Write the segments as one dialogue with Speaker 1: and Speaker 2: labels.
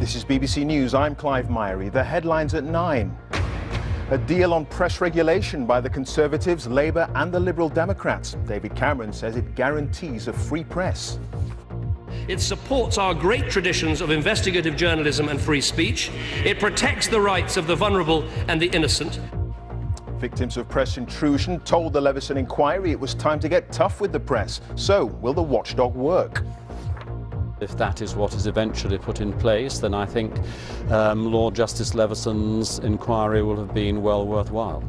Speaker 1: This is BBC News. I'm Clive Myrie. The headlines at 9. A deal on press regulation by the Conservatives, Labour and the Liberal Democrats. David Cameron says it guarantees a free press.
Speaker 2: It supports our great traditions of investigative journalism and free speech. It protects the rights of the vulnerable and the innocent.
Speaker 1: Victims of press intrusion told the Leveson inquiry it was time to get tough with the press. So, will the watchdog work?
Speaker 3: If that is what is eventually put in place, then I think Lord Justice Leveson's inquiry will have been well worthwhile.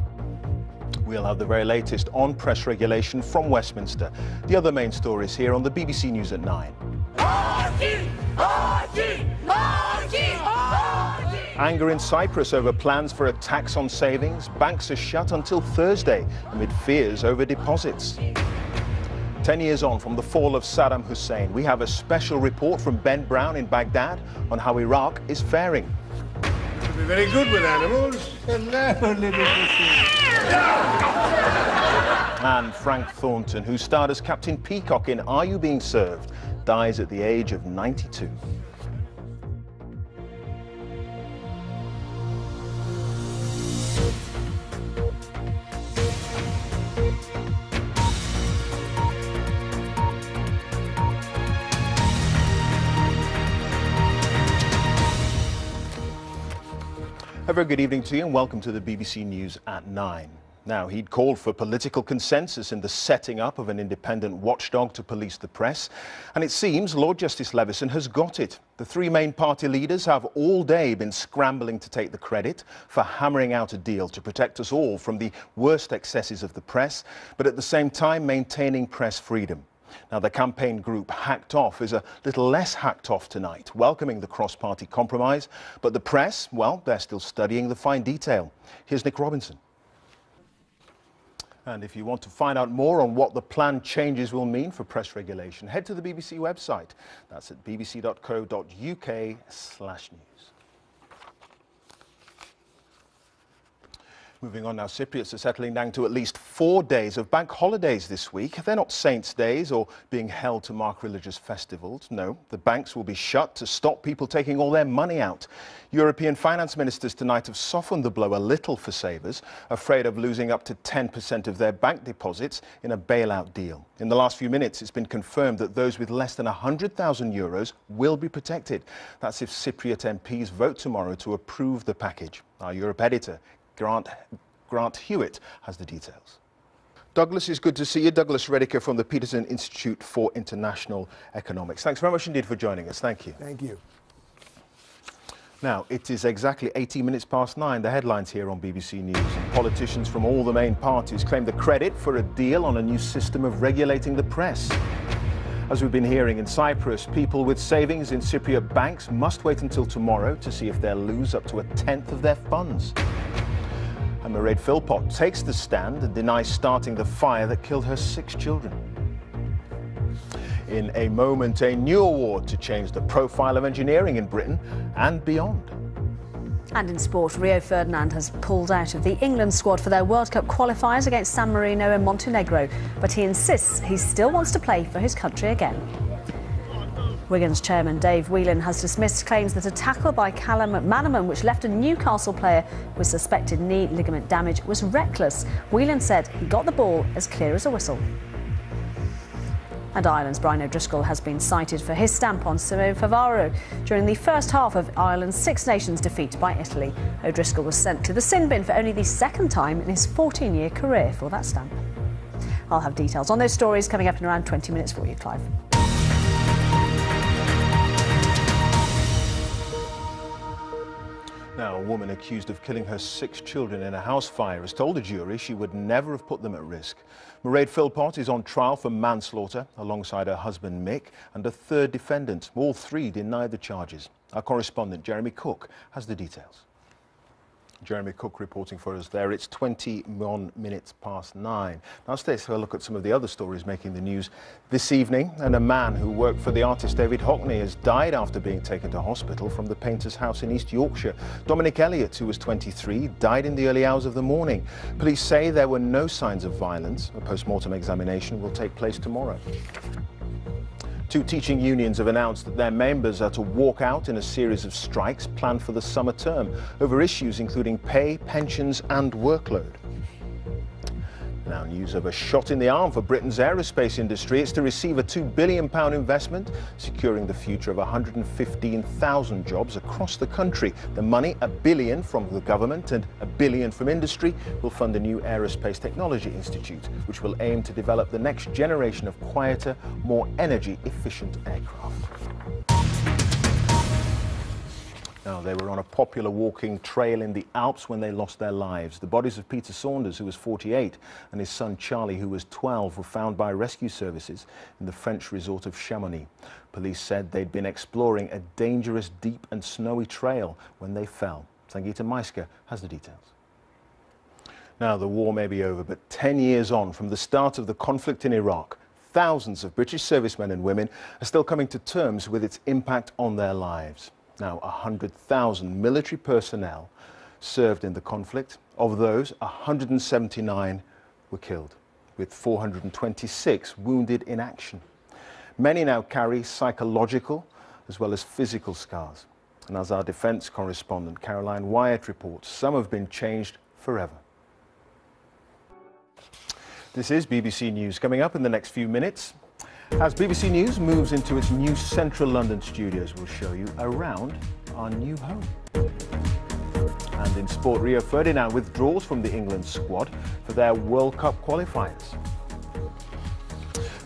Speaker 1: We'll have the very latest on press regulation from Westminster. The other main stories here on the BBC News at 9. Anger in Cyprus over plans for a tax on savings. Banks are shut until Thursday amid fears over deposits. 10 years on from the fall of Saddam Hussein, we have a special report from Ben Brown in Baghdad on how Iraq is faring.
Speaker 4: You'll be very good with animals. Hello, little pussy.
Speaker 1: And Frank Thornton, who starred as Captain Peacock in Are You Being Served, dies at the age of 92. A very good evening to you and welcome to the BBC News at 9. Now, he'd called for political consensus in the setting up of an independent watchdog to police the press, and it seems Lord Justice Leveson has got it. The three main party leaders have all day been scrambling to take the credit for hammering out a deal to protect us all from the worst excesses of the press, but at the same time maintaining press freedom. Now, the campaign group Hacked Off is a little less hacked off tonight, welcoming the cross-party compromise. But the press, well, they're still studying the fine detail. Here's Nick Robinson. And if you want to find out more on what the planned changes will mean for press regulation, head to the BBC website. That's at bbc.co.uk/news. Moving on now, Cypriots are settling down to at least 4 days of bank holidays this week. They're not saints' days or being held to mark religious festivals. No, the banks will be shut to stop people taking all their money out. European finance ministers tonight have softened the blow a little for savers, afraid of losing up to 10% of their bank deposits in a bailout deal. In the last few minutes, it's been confirmed that those with less than €100,000 will be protected. That's if Cypriot MPs vote tomorrow to approve the package. Our Europe editor, Grant Hewitt, has the details. Douglas, it's good to see you. Douglas Rediker from the Peterson Institute for International Economics. Thanks very much indeed for joining us. Thank you.
Speaker 4: Thank you.
Speaker 1: Now, it is exactly 18 minutes past 9. The headlines here on BBC News. And politicians from all the main parties claim the credit for a deal on a new system of regulating the press. As we've been hearing in Cyprus, people with savings in Cypriot banks must wait until tomorrow to see if they'll lose up to a tenth of their funds. And Mairead Philpott takes the stand and denies starting the fire that killed her 6 children. In a moment, a new award to change the profile of engineering in Britain and beyond.
Speaker 5: And in sport, Rio Ferdinand has pulled out of the England squad for their World Cup qualifiers against San Marino and Montenegro, but he insists he still wants to play for his country again. Wigan's chairman Dave Whelan has dismissed claims that a tackle by Callum McManaman, which left a Newcastle player with suspected knee ligament damage, was reckless. Whelan said he got the ball as clear as a whistle. And Ireland's Brian O'Driscoll has been cited for his stamp on Simone Favaro during the first half of Ireland's Six Nations defeat by Italy. O'Driscoll was sent to the sin bin for only the second time in his 14-year career for that stamp. I'll have details on those stories coming up in around 20 minutes for you, Clive.
Speaker 1: Now, a woman accused of killing her 6 children in a house fire has told a jury she would never have put them at risk. Mairead Philpott is on trial for manslaughter alongside her husband Mick and a third defendant. All 3 denied the charges. Our correspondent Jeremy Cook has the details. Jeremy Cook reporting for us there. It's 21 minutes past 9. Now let's have a look at some of the other stories making the news this evening. And a man who worked for the artist David Hockney has died after being taken to hospital from the painter's house in East Yorkshire. Dominic Elliott, who was 23, died in the early hours of the morning. Police say there were no signs of violence. A post-mortem examination will take place tomorrow. Two teaching unions have announced that their members are to walk out in a series of strikes planned for the summer term over issues including pay, pensions and workload. Now, news of a shot in the arm for Britain's aerospace industry. It's to receive a £2 billion investment, securing the future of 115,000 jobs across the country. The money, £1 billion from the government and £1 billion from industry, will fund a new aerospace technology institute, which will aim to develop the next generation of quieter, more energy-efficient aircraft. Now, they were on a popular walking trail in the Alps when they lost their lives. The bodies of Peter Saunders, who was 48, and his son Charlie, who was 12, were found by rescue services in the French resort of Chamonix. Police said they'd been exploring a dangerous, deep and snowy trail when they fell. Sangeeta Maiska has the details. Now, the war may be over, but 10 years on from the start of the conflict in Iraq, thousands of British servicemen and women are still coming to terms with its impact on their lives. Now, 100,000 military personnel served in the conflict. Of those, 179 were killed, with 426 wounded in action. Many now carry psychological as well as physical scars. And as our defence correspondent Caroline Wyatt reports, some have been changed forever. This is BBC News. Coming up in the next few minutes, as BBC News moves into its new central London studios, we'll show you around our new home. And in sport, Rio Ferdinand withdraws from the England squad for their World Cup qualifiers.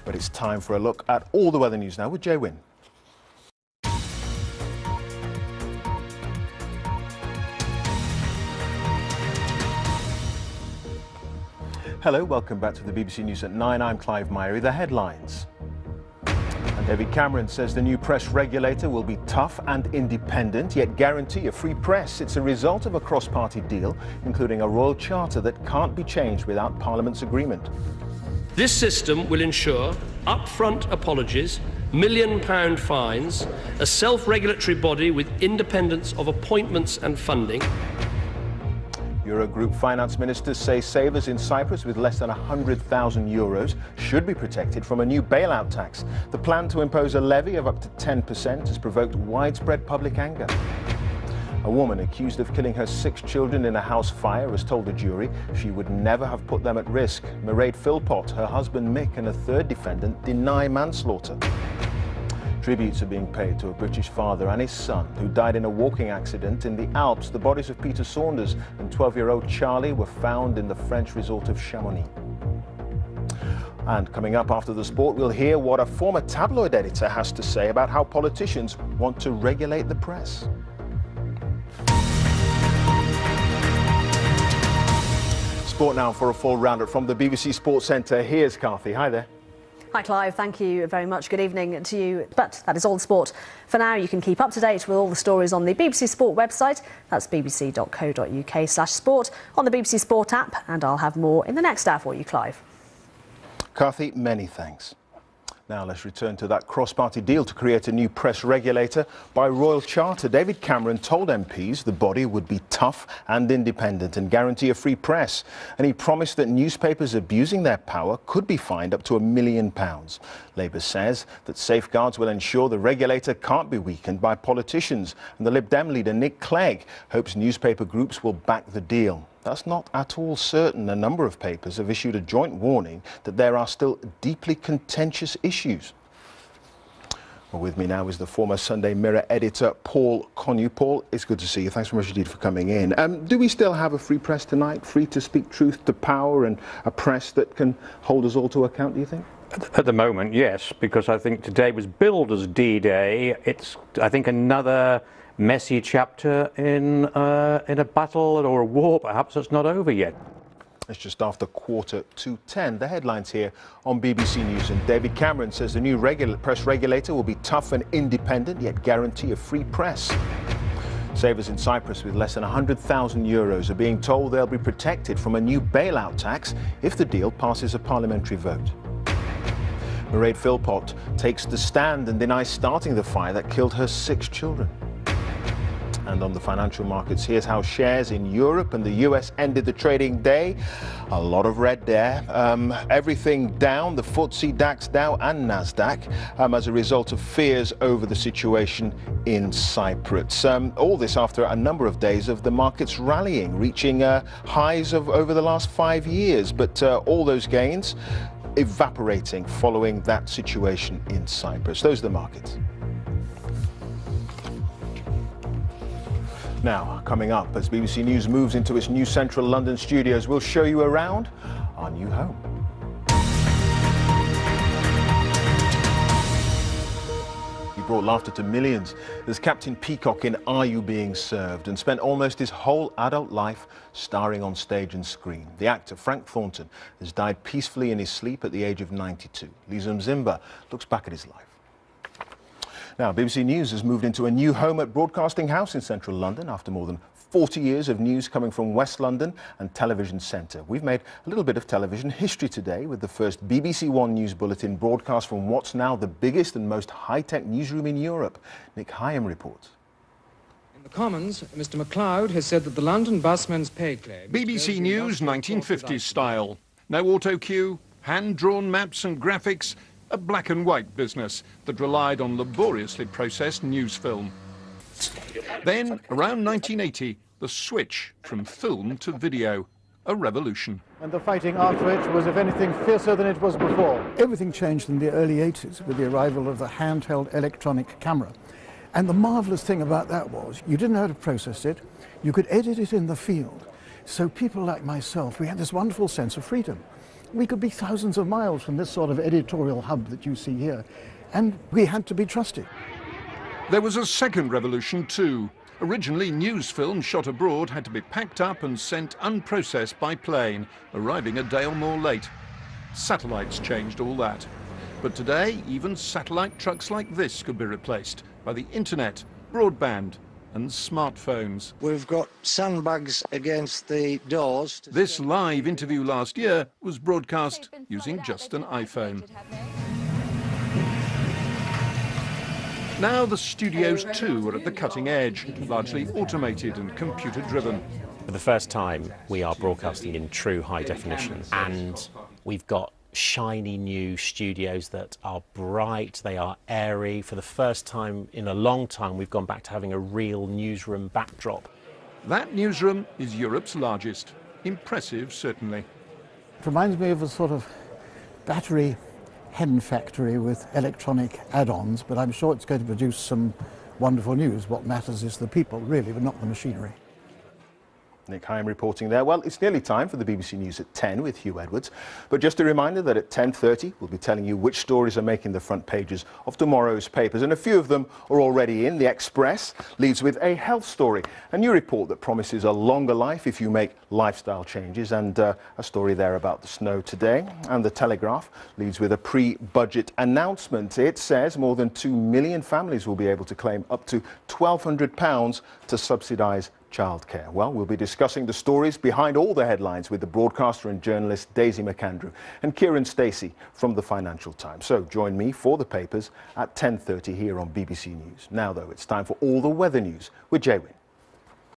Speaker 1: But it's time for a look at all the weather news now with Jay Wynn. Hello, welcome back to the BBC News at 9. I'm Clive Myrie. The headlines. And David Cameron says the new press regulator will be tough and independent, yet guarantee a free press. It's a result of a cross-party deal, including a royal charter that can't be changed without Parliament's agreement.
Speaker 2: This system will ensure upfront apologies, £1 million fines, a self-regulatory body with independence of appointments and funding.
Speaker 1: Eurogroup finance ministers say savers in Cyprus with less than €100,000 should be protected from a new bailout tax. The plan to impose a levy of up to 10% has provoked widespread public anger. A woman accused of killing her 6 children in a house fire has told the jury she would never have put them at risk. Mairead Philpott, her husband Mick and a third defendant deny manslaughter. Tributes are being paid to a British father and his son who died in a walking accident in the Alps. The bodies of Peter Saunders and 12-year-old Charlie were found in the French resort of Chamonix. And coming up after the sport, we'll hear what a former tabloid editor has to say about how politicians want to regulate the press. Sport now for a full roundup from the BBC Sports Centre. Here's Kathy. Hi there.
Speaker 5: Hi Clive, thank you very much. Good evening to you. But that is all the sport. For now, you can keep up to date with all the stories on the BBC Sport website. That's bbc.co.uk/sport, on the BBC Sport app, and I'll have more in the next hour for you, Clive.
Speaker 1: Kathy, many thanks. Now let's return to that cross-party deal to create a new press regulator by royal charter. David Cameron told MPs the body would be tough and independent and guarantee a free press. And he promised that newspapers abusing their power could be fined up to £1 million. Labour says that safeguards will ensure the regulator can't be weakened by politicians. And the Lib Dem leader Nick Clegg hopes newspaper groups will back the deal. That's not at all certain. A number of papers have issued a joint warning that there are still deeply contentious issues. Well, with me now is the former Sunday Mirror editor, Paul Connew. Paul, it's good to see you. Thanks very much indeed for coming in. Do we still have a free press tonight, free to speak truth to power, and a press that can hold us all to account, do you think?
Speaker 6: At the moment, yes, because I think today was billed as D-Day. It's, I think, another messy chapter in a battle or a war, perhaps, that's not over yet.
Speaker 1: It's just after 9:45. The headlines here on BBC News. And David Cameron says the new press regulator will be tough and independent, yet guarantee a free press. Savers in Cyprus with less than €100,000 are being told they'll be protected from a new bailout tax if the deal passes a parliamentary vote. Mairead Philpott takes the stand and denies starting the fire that killed her 6 children. And on the financial markets, here's how shares in Europe and the US ended the trading day. A lot of red there. Everything down, the FTSE, DAX, Dow and NASDAQ, as a result of fears over the situation in Cyprus. All this after a number of days of the markets rallying, reaching highs of over the last 5 years. But all those gains evaporating following that situation in Cyprus. Those are the markets. Now, coming up, as BBC News moves into its new central London studios, we'll show you around our new home. He brought laughter to millions as Captain Peacock in Are You Being Served, and spent almost his whole adult life starring on stage and screen. The actor Frank Thornton has died peacefully in his sleep at the age of 92. Lisa Mzimba looks back at his life. Now, BBC News has moved into a new home at Broadcasting House in central London after more than 40 years of news coming from West London and Television Centre. We've made a little bit of television history today with the first BBC One News Bulletin broadcast from what's now the biggest and most high-tech newsroom in Europe. Nick Hyam reports.
Speaker 7: In the Commons, Mr MacLeod has said that the London busman's pay claim...
Speaker 8: BBC News 1950s style. No auto cue, hand-drawn maps and graphics, a black and white business that relied on laboriously processed news film. Then, around 1980, the switch from film to video, a revolution.
Speaker 9: And the fighting after it was, if anything, fiercer than it was before. Everything changed in the early 80s with the arrival of the handheld electronic camera. And the marvellous thing about that was you didn't know how to process it, you could edit it in the field. So people like myself, we had this wonderful sense of freedom. We could be thousands of miles from this sort of editorial hub that you see here, and we had to be trusted.
Speaker 8: There was a second revolution too. Originally, news film shot abroad had to be packed up and sent unprocessed by plane, arriving a day or more late. Satellites changed all that. But today, even satellite trucks like this could be replaced by the internet, broadband and smartphones.
Speaker 10: We've got sandbags against the doors.
Speaker 8: This live interview last year was broadcast using just an iPhone. Now the studios too are at the cutting edge, largely automated and computer-driven.
Speaker 11: For the first time, we are broadcasting in true high definition, and we've got shiny new studios that are bright, they are airy. For the first time in a long time, we've gone back to having a real newsroom backdrop.
Speaker 8: That newsroom is Europe's largest. Impressive, certainly.
Speaker 9: It reminds me of a sort of battery hen factory with electronic add-ons, but I'm sure it's going to produce some wonderful news. What matters is the people, really, but not the machinery.
Speaker 1: Nick Hyam reporting there. Well, it's nearly time for the BBC News at 10 with Hugh Edwards. But just a reminder that at 10:30 we'll be telling you which stories are making the front pages of tomorrow's papers. And a few of them are already in. The Express leads with a health story, a new report that promises a longer life if you make lifestyle changes, and a story there about the snow today. And the Telegraph leads with a pre-budget announcement. It says more than 2 million families will be able to claim up to £1,200 to subsidise childcare. Well, we'll be discussing the stories behind all the headlines with the broadcaster and journalist Daisy McAndrew and Kieran Stacey from the Financial Times. So join me for the papers at 10:30 here on BBC News. Now, though, it's time for all the weather news with Jay Wynn.